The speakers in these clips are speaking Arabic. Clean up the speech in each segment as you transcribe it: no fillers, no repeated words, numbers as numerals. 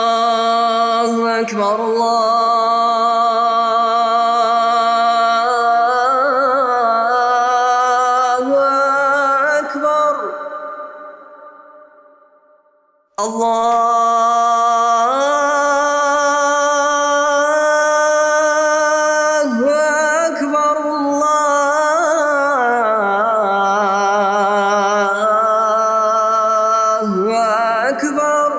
الله أكبر الله أكبر الله أكبر الله أكبر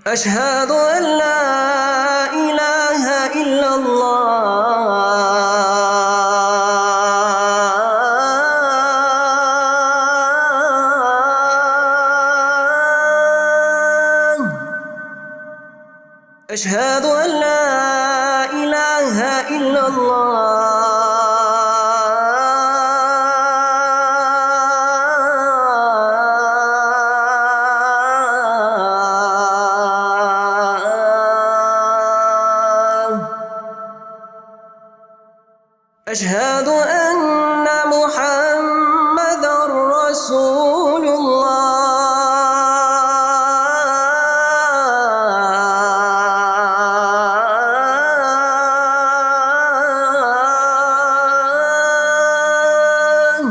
أشهد أن لا إله إلا الله أشهد أن لا إله إلا الله أشهد أن محمدًا رسول الله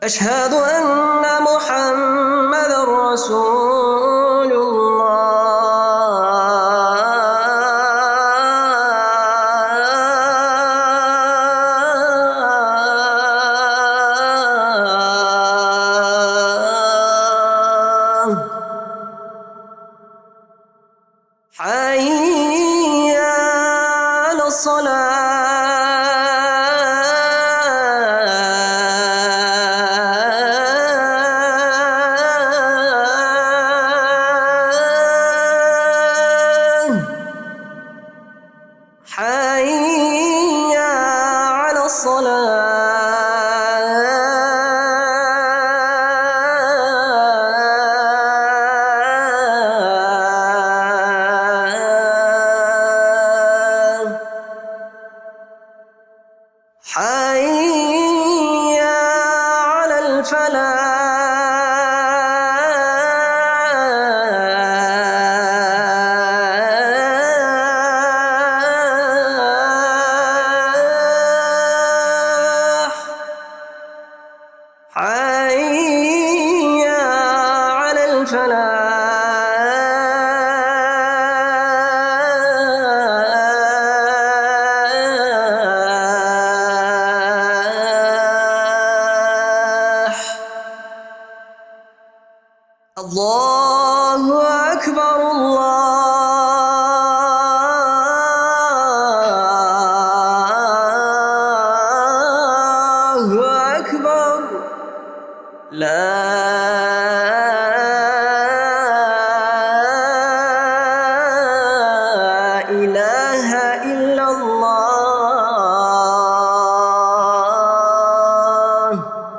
أشهد أن محمدًا رسول الله حي على الصلاة حي على الصلاة حي على الفلاح حي على الفلاح الله أكبر الله أكبر لا